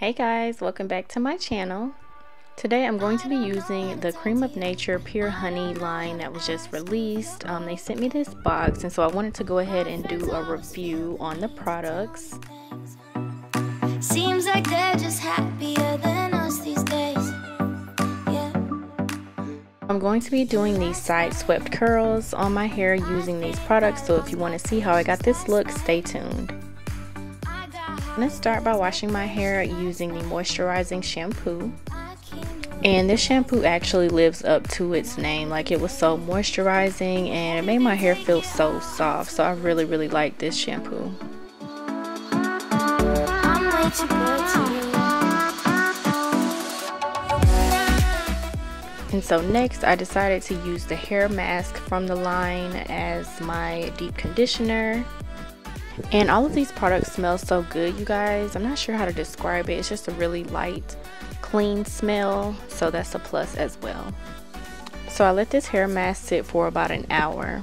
Hey guys, welcome back to my channel. Today I'm going to be using the Cream of Nature Pure Honey line that was just released. They sent me this box, and so I wanted to go ahead and do a review on the products. Seems like they're just happier than us these days. Yeah. I'm going to be doing these side swept curls on my hair using these products, so if you want to see how I got this look, stay tuned. I'm going to start by washing my hair using the Moisturizing shampoo. And this shampoo actually lives up to its name. Like, it was so moisturizing and it made my hair feel so soft. So I really like this shampoo. And so next I decided to use the hair mask from the line as my deep conditioner. And all of these products smell so good, you guys. I'm not sure how to describe it. It's just a really light, clean smell, so that's a plus as well. So I let this hair mask sit for about an hour.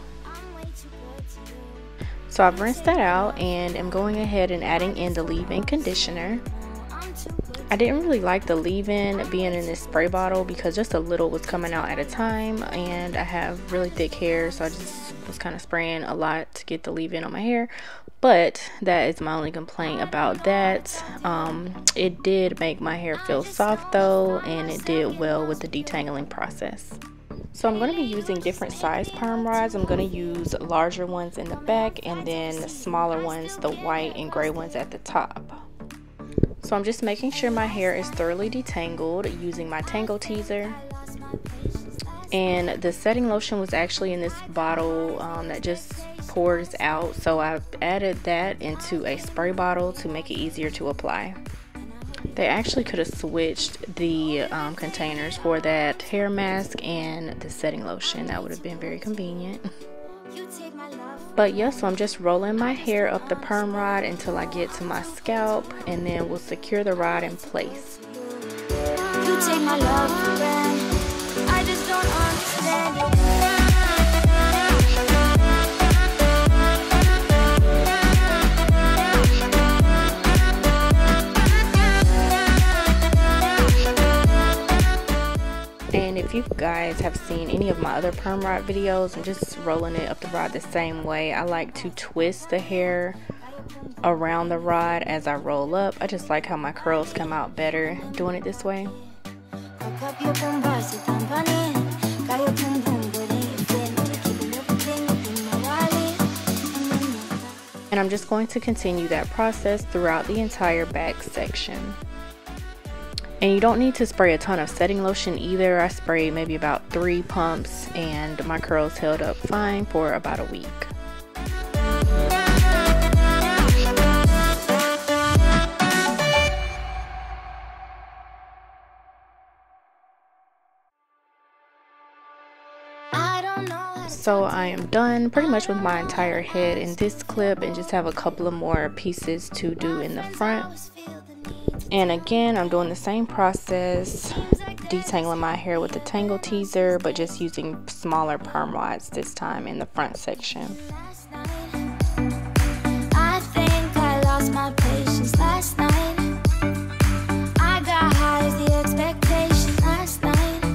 So I've rinsed that out and I'm going ahead and adding in the leave-in conditioner. I didn't really like the leave-in being in this spray bottle because just a little was coming out at a time, and I have really thick hair, so I just was kind of spraying a lot to get the leave-in on my hair. But that is my only complaint about that. It did make my hair feel soft though, and it did well with the detangling process. So I'm going to be using different size perm rods. I'm going to use larger ones in the back and then the smaller ones, the white and gray ones at the top. So I'm just making sure my hair is thoroughly detangled using my Tangle Teaser. And the setting lotion was actually in this bottle that just pours out, so I've added that into a spray bottle to make it easier to apply. They actually could have switched the containers for that hair mask and the setting lotion. That would have been very convenient. But yeah, so I'm just rolling my hair up the perm rod until I get to my scalp, and then we'll secure the rod in place. You take my love for granted. I just don't understand it. And if you guys have seen any of my other perm rod videos, I'm just rolling it up the rod the same way. I like to twist the hair around the rod as I roll up. I just like how my curls come out better doing it this way. And I'm just going to continue that process throughout the entire back section. And you don't need to spray a ton of setting lotion either. I sprayed maybe about 3 pumps and my curls held up fine for about a week. So I am done pretty much with my entire head in this clip, and just have a couple of more pieces to do in the front. And again, I'm doing the same process, detangling my hair with the Tangle Teaser, but just using smaller perm rods this time in the front section. I think I lost my patience last night. I got high as the expectation last night.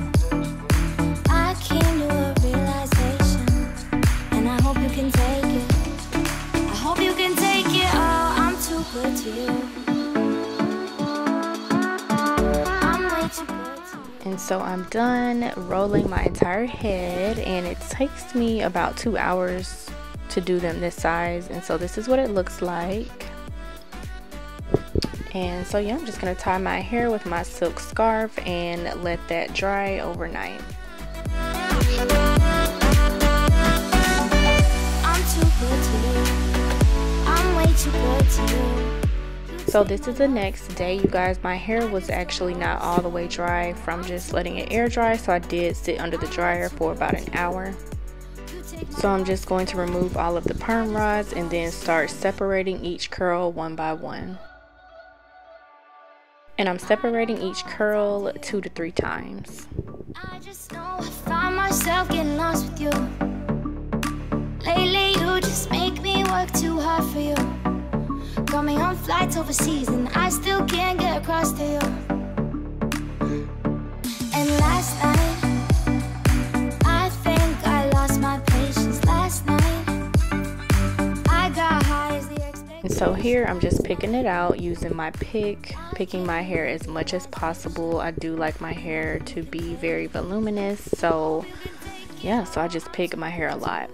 I came to a realization, and I hope you can take it. I hope you can take it. Oh, I'm too good to you. And so I'm done rolling my entire head, and it takes me about 2 hours to do them this size. And so this is what it looks like. And so yeah, I'm just gonna tie my hair with my silk scarf and let that dry overnight. I'm too good to you. I'm way too good to you. So this is the next day, you guys. My hair was actually not all the way dry from just letting it air dry, so I did sit under the dryer for about an hour. So I'm just going to remove all of the perm rods and then start separating each curl one by one. And I'm separating each curl 2 to 3 times. I just know I find myself getting lost with you. Lately you just make me work too hard for you. Got me on flights overseas and I still can't get across to So here I'm just picking it out using my pick, picking my hair as much as possible. I do like my hair to be very voluminous, so yeah, so I just pick my hair a lot.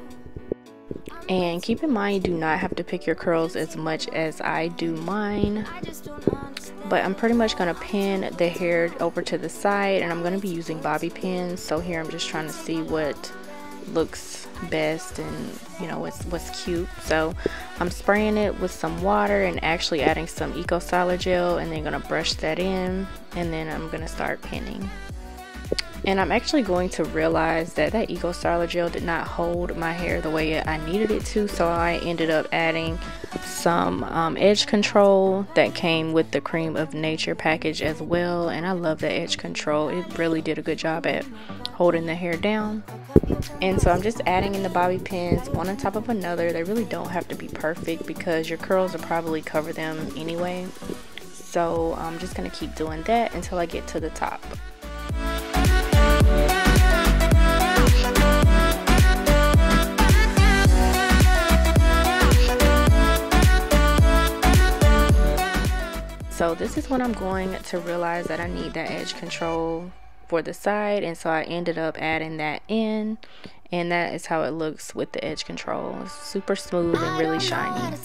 And keep in mind, you do not have to pick your curls as much as I do mine, but I'm pretty much going to pin the hair over to the side, and I'm going to be using bobby pins. So here I'm just trying to see what looks best and you know what's cute. So I'm spraying it with some water and actually adding some Eco Styler gel, and then gonna brush that in, and then I'm gonna start pinning. And I'm actually going to realize that Eco Styler gel did not hold my hair the way I needed it to, so I ended up adding some edge control that came with the Cream of Nature package as well. And I love the edge control. It really did a good job at holding the hair down. And so I'm just adding in the bobby pins one on top of another. They really don't have to be perfect because your curls will probably cover them anyway. So I'm just gonna keep doing that until I get to the top. So this is when I'm going to realize that I need that edge control for the side, and so I ended up adding that in, and that is how it looks with the edge control. It's super smooth and really shiny.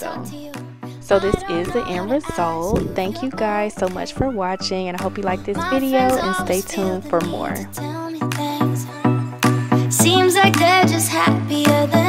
So this is the end result. Thank you guys so much for watching, and I hope you like this video, and stay tuned for more. Seems like they're just happier than